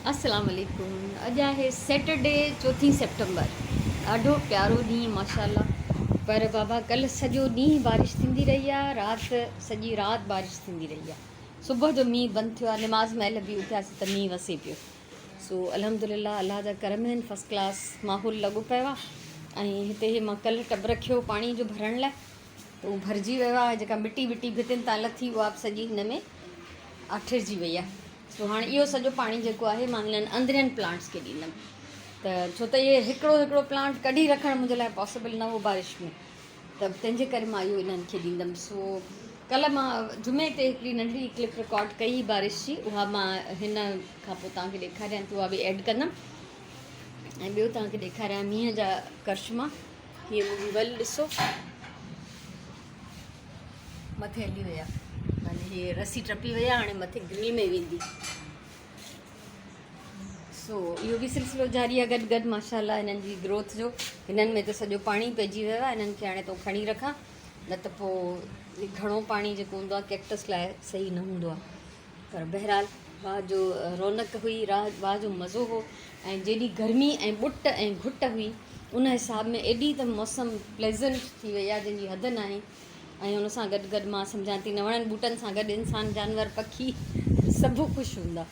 अस्सलाम वालेकुम। अॼु आहे सैटरडे 4 सेप्टेम्बर। ॾाढो प्यारो ॾींहुं माशाल्लाह। पर बाबा कल्ह सॼो ॾींहुं बारिश थींदी रही आहे, राति सॼी राति बारिश थींदी रही आहे। सुबुह जो मींहुं बंदि थियो आहे, निमाज़ महिल बि उथियासीं त मींहुं वसे पियो। सो अल्हम्दुलिल्लाह अल्लाह जा करम आहिनि, फस्ट क्लास माहौल लॻो पियो आहे। ऐं हिते मां कल्ह टब रखियो पाणी जो भरण लाइ, त उहो भरिजी वियो आहे। जेका मिटी विटी भितियुनि तां लथी उहा बि सॼी हिन में आठिरजी वई आहे। सो हाणे इहो सॼो पाणी जेको आहे मां हिननि अंदरनि प्लांट्स खे ॾींदमि, त छो त इहे हिकिड़ो प्लांट कढी रखणु मुंहिंजे लाइ पॉसिबल न हो बारिश में, त तंहिंजे करे मां इहो इन्हनि खे ॾींदमि। सो कल्ह मां जुमे ते हिकिड़ी नंढड़ी क्लिप रिकॉर्ड कई बारिश जी, उहा मां हिन खां पोइ तव्हांखे ॾेखारियां थी, उहा बि ऐड कंदमि। ऐं ॿियो तव्हांखे ॾेखारियां मींहं जा करिश्मा। हीअ मुंहिंजी वल ॾिसो मथे हली विया, माने हीअ रसी टपी वई आहे, हाणे मथे ग्रिल में वेंदी। सो इहो बि सिलसिलो जारी आहे गॾु गॾु माशाल्लाह हिननि जी ग्रोथ जो। हिननि में त सॼो पाणी पइजी वियो आहे, हिननि खे हाणे तो खणी रखां, न त पोइ घणो पाणी जेको हूंदो आहे कैक्टस लाइ सही न हूंदो आहे। पर बहरहाल वाह जो रौनक हुई, वाह जो मज़ो हो। ऐं जेॾी गर्मी ऐं ॿुट ऐं घुट हुई उन हिसाब में एॾी त मौसम प्लेज़ेंट थी वई आहे जंहिंजी हद न आहे। ऐं उन सां गॾु गॾु मां सम्झां थी न वणनि ॿूटनि सां गॾु इंसान जानवर पखी सभु ख़ुशि हूंदा।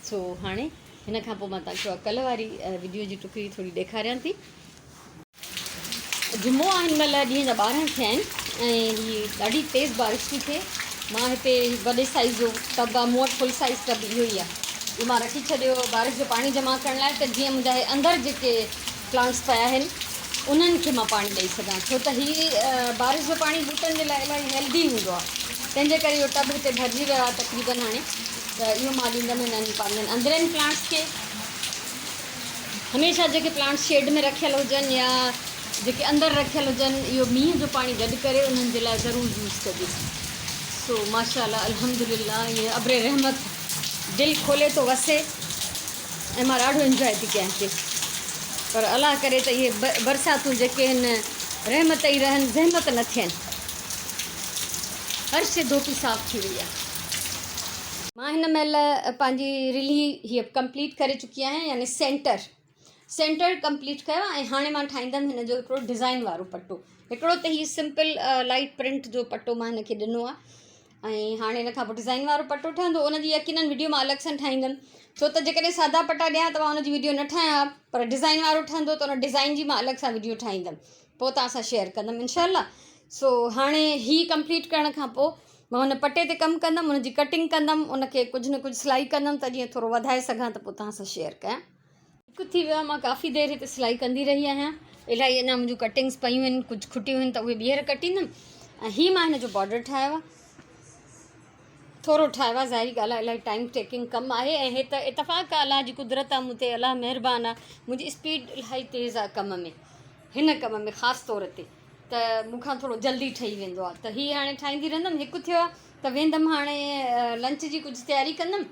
सो हाणे हिन खां पोइ मां तव्हांखे कल्ह वारी वीडियो जी टुकड़ी थोरी ॾेखारियां थी। जुमो आहे हिन महिल, ॾींहं जा 12 थिया आहिनि ऐं हीअ ॾाढी तेज़ बारिश थी थिए। मां हिते वॾे साइज़ जो टब आहे, मूं वटि फुल साइज़ टब इहो ई आहे, इहो मां रखी छॾियो बारिश जो पाणी जमा करण लाइ, त जीअं मुंहिंजा अंदरि जेके प्लांट्स पिया आहिनि उन्हनि खे मां पाणी ॾेई सघां। छो त हीअ बारिश जो पाणी ॿूटनि जे लाइ इलाही हेल्दी हूंदो आहे, तंहिंजे करे इहो टब हिते भरिजी वियो आहे तक़रीबन। हाणे त इहो मां ॾींदमि हिननि पंहिंजनि अंदरनि प्लांट्स खे। हमेशह जेके प्लांट्स शेड में रखियल हुजनि या जेके अंदरि रखियल हुजनि, इहो मींहं जो पाणी गॾु करे उन्हनि जे लाइ ज़रूरु यूज़ कजे। सो माशाल्लाह अल्हम्दुलिल्लाह हीअ अब्र रहमत दिलि खोले थो वसे ऐं मां ॾाढो इंजॉय थी कयां हिते। पर अलाह करे त इहे बरसातूं जेके आहिनि रहमत ई रहनि, ज़हमत न थियनि। हर शइ धोपी साफ़ थी वई आहे। मां हिन महिल पंहिंजी रिली हीअ कंप्लीट करे चुकी आहियां, यानी सेंटर कंप्लीट कयो। ऐं हाणे मां ठाहींदमि हिन जो हिकिड़ो डिज़ाइन वारो पटो। हिकिड़ो त हीअ सिंपल लाइट प्रिंट जो पटो मां हिनखे ॾिनो आहे, ऐं हाणे हिन खां पोइ डिज़ाइन वारो पटो ठहंदो। उनजी यकीनन वीडियो मां अलॻि सां ठाहींदमि, छो त जेकॾहिं सादा पटा ॾियां त मां हुनजी वीडियो न ठाहियां, पर डिज़ाइन वारो ठहंदो त उन डिज़ाइन जी मां अलॻि सां वीडियो ठाहींदमि, पोइ तव्हां सां शेयर कंदमि इंशाल्लाह। सो हाणे हीअ कंप्लीट करण खां पोइ मां हुन पटे ते कमु कंदमि, हुनजी कटिंग कंदमि, उनखे कुझु न कुझु सिलाई कंदमि, त जीअं थोरो वधाए सघां त पोइ तव्हां सां शेयर कयां। हिकु थी वियो आहे, मां काफ़ी देरि हिते सिलाई कंदी रही आहियां, इलाही अञा मुंहिंजूं कटिंग्स पयूं आहिनि, कुझु खुटियूं आहिनि त उहे ॿीहर कटींदमि। ऐं हीअ मां हिन जो बॉर्डर ठाहियो आहे, थोरो ठाहियो आहे, ज़ाहिरी ॻाल्हि आहे इलाही टाइम टेकिंग कमु आहे। ऐं हे त इतफ़ाक़ आहे, अलाह जी कुदरत आहे, मूं ते अलाह महिरबानी आहे, मुंहिंजी स्पीड इलाही तेज़ आहे कम में, हिन कम में ख़ासि तौर ते, त मूंखां थोरो जल्दी ठही वेंदो आहे। त हीअ हाणे ठाहींदी रहंदमि। हिकु थियो आहे त वेंदमि हाणे लंच जी कुझु तयारी कंदमि,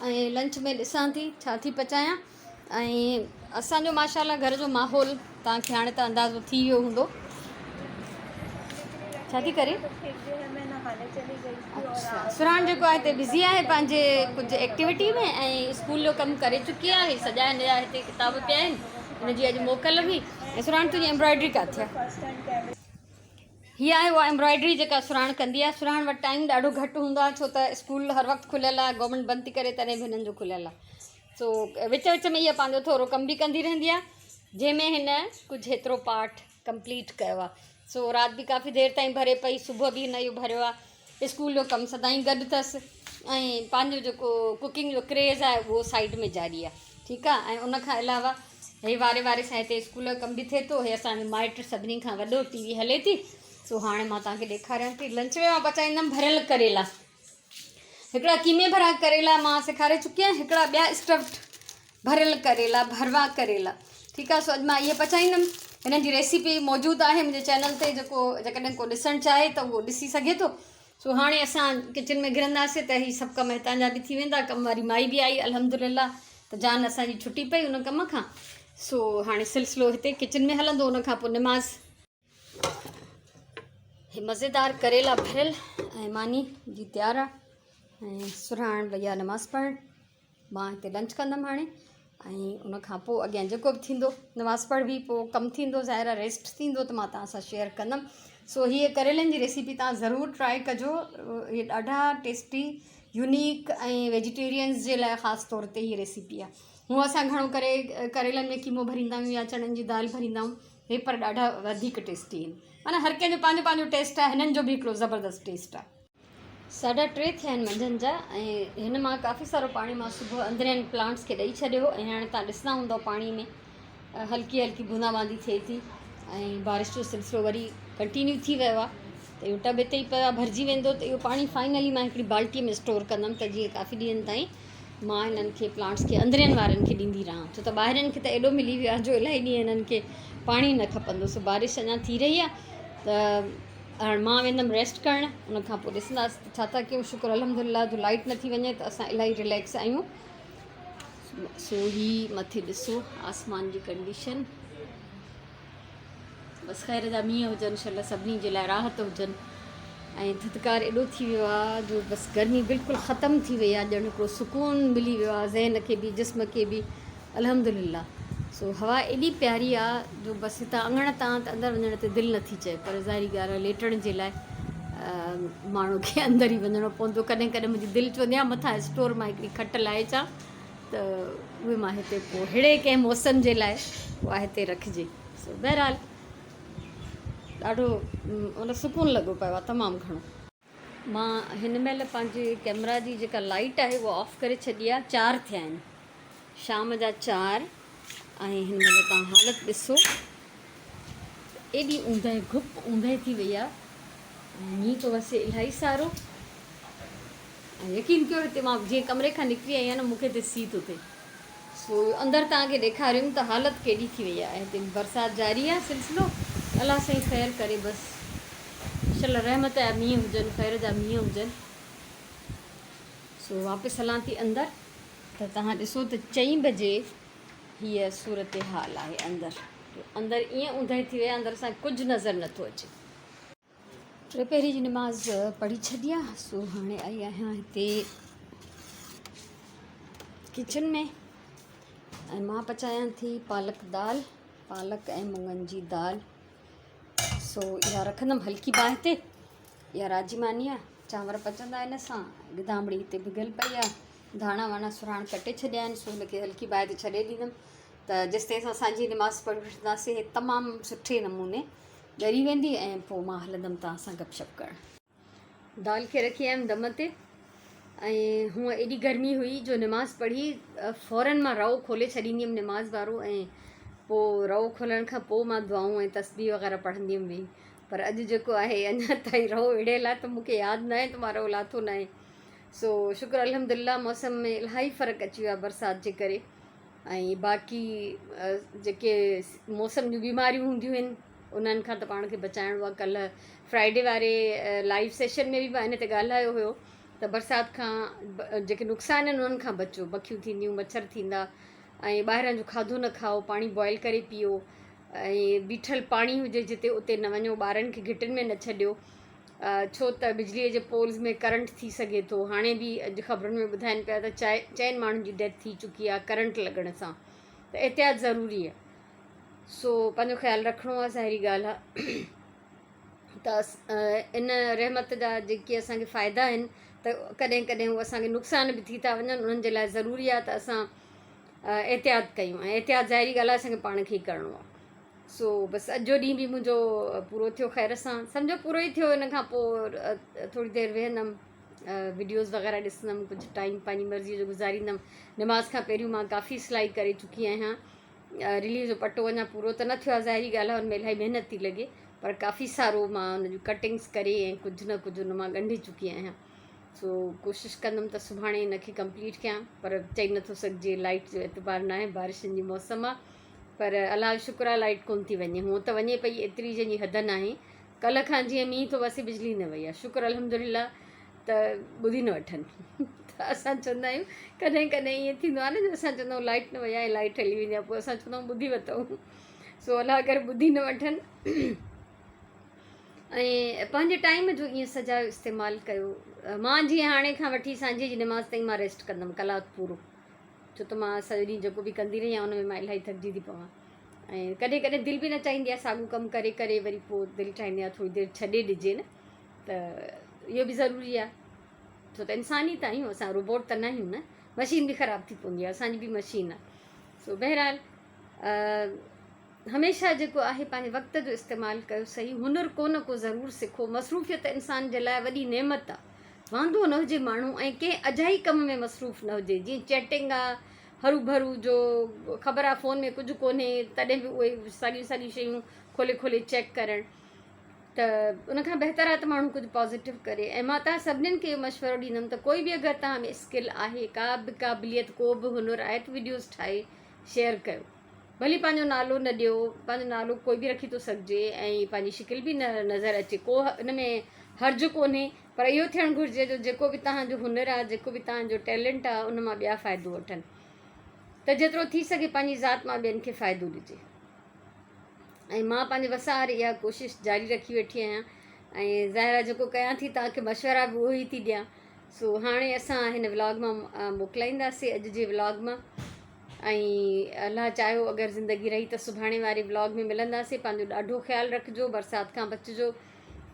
ऐं लंच में ॾिसां थी छा थी पचायां। ऐं असांजो माशाल्लाह घर जो माहौल तव्हांखे हाणे त अंदाज़ो थी वियो हूंदो। छा थी करे? अच्छा, सुराण जेको आहे हिते बिज़ी आहे पंहिंजे कुझु एक्टिविटी में, ऐं स्कूल जो कमु करे चुकी आहे। सॼा हिन जा हिते किताब पिया आहिनि, हिनजी अॼु मोकल हुई। ऐं सुराण तुंहिंजी एम्ब्रॉयडरी किथे आहे? हीअ आहे उहा एम्ब्रॉयडरी जेका सुराण कंदी आहे। सुराण वटि टाइम ॾाढो घटि हूंदो आहे, छो त स्कूल हर वक़्तु खुलियल आहे, गवर्नमेंट बंदि थी करे, तॾहिं बि हिननि जो खुलियल आहे। सो विच विच में इहा पंहिंजो थोरो कमु बि कंदी रहंदी आहे, जंहिंमें हिन कुझु हेतिरो पार्ट कंप्लीट कयो आहे। सो राति बि काफ़ी देरि ताईं भरे पई, सुबुह बि हिन इहो भरियो आहे। स्कूल जो कमु सदाईं गॾु अथसि, ऐं पंहिंजो जेको कुकिंग जो क्रेज़ आहे उहो साइड में जारी आहे, ठीकु आहे। ऐं उनखां अलावा हे वारे सां हिते स्कूल जो कमु बि थिए थो। हे असांजो माइट सभिनी खां वॾो टीवी हले थी। सो हाणे मां तव्हांखे ॾेखारियां थी। लंच में मां पचाईंदमि भरियल करेला, हिकिड़ा कीमे भरा करेला मां सेखारे चुकी आहियां, हिकिड़ा ॿिया स्टफ्ड भरियल करेला, भरवा करेला, ठीकु आहे। सो अॼु मां इहे पचाईंदमि। हिननि जी रेसिपी मौजूदु आहे मुंहिंजे चैनल ते, जेकॾहिं को ॾिसणु चाहे त उहो ॾिसी सघे थो। सो हाणे असां किचन में घिरंदासीं त हीअ सभु कम हितां जा बि थी वेंदा। कम वारी माई बि आई अल्हम्दुलिल्लाह, त जान असांजी छुटी पई उन कम खां। सो हाणे सिलसिलो हिते किचन में हलंदो, उन खां पोइ निमाज़। हे मज़ेदार करेला भरियल ऐं मानी जी तयारु आहे, ऐं सुराण भैया नमाज़ पढ़णु। मां हिते लंच कंदमि हाणे ऐं उन खां पोइ अॻियां जेको बि थींदो नमाज़ पढ़बी पोइ कमु थींदो ज़ाहिर आहे रेस्ट थींदो त मां तव्हां सां शेयर कंदमि। सो हीअ करेलनि जी रेसिपी तव्हां ज़रूरु ट्राई कजो। इहे ॾाढा टेस्टी यूनिक ऐं वेजिटेरियंस जे लाइ ख़ासि तौर ते हीअ रेसिपी आहे। हूअं असां घणो करे करेलनि में कीमो भरींदा आहियूं या चणनि जी दाल भरींदा आहियूं, हे पर ॾाढा वधीक टेस्टी आहिनि। माना हर कंहिंजो पंहिंजो पंहिंजो टेस्ट आहे, हिननि जो बि हिकिड़ो ज़बरदस्त टेस्ट आहे। 3:30 थिया आहिनि मंझंदि जा ऐं हिन मां काफ़ी सारो पाणी मां सुबुह अंदरियनि प्लांट्स खे ॾेई छॾियो ऐं हाणे तव्हां ॾिसंदा हूंदव पाणी में हल्की हल्की बूंदाबांदी थिए थी ऐं बारिश जो सिलसिलो वरी कंटिन्यू थी वियो आहे। त इहो टब हिते ई पियो आहे, भरिजी वेंदो त इहो पाणी फाइनली मां हिकिड़ी बाल्टीअ में स्टोर कंदमि त जीअं काफ़ी ॾींहंनि ताईं मां हिननि खे प्लांट्स खे अंदरियनि वारनि खे ॾींदी रहां, छो त ॿाहिरिनि खे त एॾो मिली वियो आहे जो इलाही ॾींहं हिननि खे पाणी न खपंदो। सो बारिश अञा थी रही आहे त हाणे मां वेंदमि रेस्ट करणु, उन खां पोइ ॾिसंदासीं छा था कयूं। शुक्र अल्हम्दुलिल्लाह जो लाइट नथी वञे त असां इलाही रिलैक्स आहियूं। सो ही मथे ॾिसो आसमान जी कंडीशन, बसि ख़ैर जा मींहं हुजनि इंशाअल्लाह सभिनी जे लाइ राहत हुजनि। ऐं थधिकार एॾो थी वियो आहे जो बसि गर्मी बिल्कुलु ख़तमु थी वई आहे, ॼण हिकिड़ो सुकून मिली वियो आहे ज़हन खे बि जिस्म खे बि अल्हम्दुलिल्लाह। सो हवा एॾी प्यारी आहे जो बसि हितां अङण तां त अंदरि वञण ते दिलि नथी चए, पर ज़ाहिरी ॻाल्हि आहे लेटण जे लाइ माण्हू खे अंदरि ई वञिणो पवंदो। कॾहिं कॾहिं मुंहिंजी दिलि चवंदी आहे मथां स्टोर मां हिकिड़ी खट लाहे अचां त उहे मां हिते पोइ अहिड़े कंहिं मौसम जे लाइ उहा हिते रखिजे। सो बहरहाल ॾाढो मतिलबु सुकूनु लॻो पियो आहे तमामु घणो। मां हिन महिल पंहिंजे कैमरा जी जेका लाइट आहे उहा ऑफ करे छॾी आहे। 4 थिया आहिनि, शाम जा 4 ऐं हिन महिल तव्हां हालति ॾिसो एॾी ऊंदहि घुप ऊंदहि थी वई आहे, मींहुं थो वसे इलाही सारो ऐं यकीन कयो हिते मां जीअं कमरे खां निकिरी आई आहियां न मूंखे हिते सी थो थिए। सो अंदरि तव्हांखे ॾेखारियूं त हालति केॾी थी वई आहे। हिते बरसाति जारी आहे सिलसिलो, अलाह साईं ख़ैरु करे, बसि इंशाअल्लाह रहमत जा मींहं हुजनि, ख़ैर जा मींहं हुजनि। सो वापसि हलां थी अंदरि त तव्हां ॾिसो त 4 बजे हीअ सूरत हाल आहे अंदरि ईअं ऊंदहि थी वई आहे, अंदरि सां कुझु नज़र नथो अचे। 3 पहिरीं जी नमाज़ पढ़ी छॾी आहे। सो हाणे आई आहियां हिते किचन में ऐं मां पचायां थी पालक दाल, पालक ऐं मुङनि जी दाल। सो इहा रखंदमि हल्की बाहि ते, इहा राजमानी आहे, चांवर पचंदा आहिनि असां, गिदामड़ी हिते भिगल पई आहे, धाणा वाणा सुराण कटे छॾिया आहिनि। सो हुनखे हल्की बाहि ते छॾे ॾींदमि त जेसिताईं असां असांजी निमाज़ पढ़ी वठंदासीं तमामु सुठे नमूने ॻरी वेंदी ऐं पोइ मां हलंदमि तव्हां सां गपशप करणु। दाल खे रखी आयमि दम ते ऐं हूअं एॾी गर्मी हुई जो निमाज़ पढ़ी फ़ौरन मां रओ खोले छॾींदी हुअमि निमाज़ वारो ऐं पोइ रओ खोलण खां पोइ मां दुआऊं ऐं तस्बीह वग़ैरह पढ़ंदी हुअमि वेही। पर अॼु जेको आहे अञा ताईं रओ विढ़ियल आहे त मूंखे यादि न आहे त मां रओ लाथो न आहे। सो शुक्र अल्हम्दुलिल्लाह मौसम में इलाही फ़र्क़ु अची वियो आहे बरसाति जे करे। ऐं बाक़ी जेके मौसम जूं बीमारियूं हूंदियूं आहिनि उन्हनि खां त पाण खे बचाइणो आहे। कल्ह फ्राइडे वारे लाइव सेशन में बि मां हिन ते ॻाल्हायो हुयो त बरसाति खां जेके नुक़सान आहिनि उन्हनि खां बचो, मक्खियूं थींदियूं, मच्छर थींदा ऐं ॿाहिरां जो खाधो न खाओ, पाणी बॉइल करे पीओ ऐं बीठल पाणी हुजे जिते उते न वञो, ॿारनि खे घिटिन में न छॾियो छो त बिजलीअ जे पोल्स में करंट थी सघे थो। हाणे बि अॼु ख़बरुनि में ॿुधाइनि पिया त 4 माण्हुनि जी डेथ थी चुकी आहे करंट लॻण सां, त एहतियात ज़रूरी आहे। सो पंहिंजो ख़्यालु रखिणो आहे, ज़ाहिरी ॻाल्हि आहे। त इन रहमत जा जेके असांखे फ़ाइदा आहिनि त कॾहिं कॾहिं उहे असांखे नुक़सान बि थी था वञनि, उन्हनि जे लाइ ज़रूरी आहे त असां एहतियात कयूं ऐं एहतियात ज़ाहिरी ॻाल्हि आहे असांखे पाण खे ई करिणो आहे। सो बसि अॼु जो ॾींहुं बि मुंहिंजो पूरो थियो ख़ैर सां, सम्झो पूरो ई थियो। इन खां पोइ थोरी देरि वेहंदमि, वीडियोज़ वग़ैरह ॾिसंदमि, कुझु टाइम पंहिंजी मर्ज़ीअ जो गुज़ारींदमि। निमाज़ खां पहिरियों मां काफ़ी सिलाई करे चुकी आहियां, रिलीव जो पटो अञा पूरो त न थियो आहे, ज़ाहिरी ॻाल्हि आहे हुनमें इलाही महिनत थी लॻे, पर काफ़ी सारो मां हुन जूं कटिंग्स करे ऐं कुझु न कुझु हुन मां ॻंढे चुकी आहियां। सो कोशिशि कंदमि त सुभाणे हिनखे कंप्लीट कयां, पर चई नथो सघिजे, लाइट जो एतबार न आहे, बारिशनि जी मौसम आहे, पर अलाह जो शुक्र आहे लाइट कोन थी वञे। हूअं त वञे पई एतिरी जंहिंजी हद न आहे। कल्ह खां जीअं मींहुं थो वसे बिजली न वई आहे, शुक्र अल्हम्दुलिल्लाह त ॿुधी न वठनि। त असां चवंदा आहियूं कॾहिं कॾहिं ईअं थींदो आहे न जो असां चवंदा आहियूं लाइट न वई आहे, लाइट हली वेंदी आहे, पोइ असां चवंदा आहियूं ॿुधी वरितऊं। सो अलाह अगरि ॿुधी न वठनि ऐं पंहिंजे टाइम जो ईअं सॼा इस्तेमालु कयो। मां जीअं हाणे खां वठी सांझे जी निमाज़ ताईं मां रेस्ट कंदमि कलाकु पूरो, छो त मां सॼो ॾींहुं जेको बि कंदी रही आहियां उन में मां इलाही थकिजी थी पवां ऐं कॾहिं कॾहिं दिलि बि न चाहींदी आहे साॻियो कमु करे करे वरी पोइ दिलि चाहींदी आहे थोरी देरि छॾे ॾिजे न त इहो बि ज़रूरी आहे छो त इंसान ई त आहियूं असां रोबोट त न आहियूं न मशीन बि ख़राबु थी पवंदी आहे असांजी बि मशीन आहे सो बहरहाल हमेशह जेको आहे पंहिंजे वक़्त जो इस्तेमालु कयो सही हुनुरु को न को ज़रूरु सिखो मसरूफ़ियत इंसान जे लाइ वॾी नेमत आहे वांदो न हुजे माण्हू ऐं कंहिं अजाई कम में मसरूफ़ न हुजे जीअं चैटिंग आहे हरू भरू जो ख़बर आहे फ़ोन में कुझु कोन्हे तॾहिं बि उहे साॻियूं साॻियूं शयूं खोले खोले चेक करणु त उनखां बहितर आहे त माण्हू कुझु पॉज़िटिव करे ऐं मां तव्हां सभिनीनि खे इहो मशवरो ॾींदमि त कोई बि अगरि तव्हां में स्किल आहे का बि क़ाबिलियत को बि हुनुरु आहे त वीडियोज़ ठाहे शेयर कयो भली पंहिंजो नालो न ॾियो पंहिंजो नालो कोई बि रखी थो सघिजे ऐं पंहिंजी शिकिल बि न नज़र अचे को हिन में हर्जु कोन्हे पर इहो थियणु घुरिजे जो जेको बि तव्हांजो हुनुरु आहे जेको बि तव्हांजो टैलेंट आहे उन मां ॿिया फ़ाइदो वठनि त जेतिरो थी सघे पंहिंजी ज़ात मां ॿियनि खे फ़ाइदो ॾिजे ऐं मां पंहिंजे वसार इहा कोशिशि जारी रखी वेठी आहियां ऐं ज़ाहिर जेको कयां थी तव्हांखे मशवरा बि उहो ई थी ॾियां सो हाणे असां हिन व्लॉग मां मोकिलाईंदासीं अॼु जे व्लॉग मां ऐं अलाह चाहियो अगरि ज़िंदगी रही त सुभाणे वारे व्लॉग में मिलंदासीं पंहिंजो ॾाढो ख़्यालु रखिजो बरसाति खां बचिजो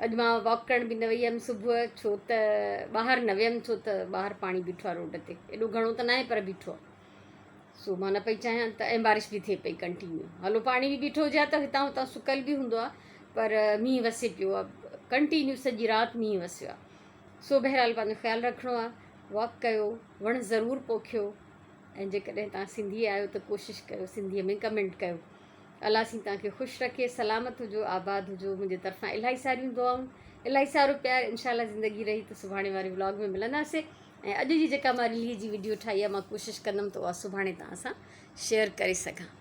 अॼु मां वॉक करण बि न वई हुअमि सुबुह छो त ॿाहिरि न वियमि छो त ॿाहिरि पाणी बीठो आहे रोड ते एॾो घणो त न आहे पर बीठो आहे सो मां न पई चाहियां त ऐं बारिश बि थिए पई कंटिन्यू हलो पाणी बि बीठो हुजे त हितां हुतां सुकल बि हूंदो आहे पर मींहुं वसे पियो आहे कंटिन्यू सॼी राति मींहुं वसियो आहे सो बहरहाल पंहिंजो ख़्यालु रखिणो आहे वॉक कयो वण ज़रूरु पोखियो ऐं जेकॾहिं तव्हां सिंधी आहियो त कोशिशि कयो सिंधीअ में कमेंट कयो अलाह साईं तव्हांखे ख़ुशि रखे सलामत हुजो आबाद हुजो मुंहिंजे तरफ़ां इलाही सारियूं दुआऊं इलाही सारो प्यार इंशाल्लाह ज़िंदगी रही त सुभाणे वारे व्लॉग में मिलंदासीं ऐं अॼु जी जेका मां रिलीज़ जी वीडियो ठाही आहे मां कोशिशि कंदमि त उहा सुभाणे तव्हां सां शेयर करे सघां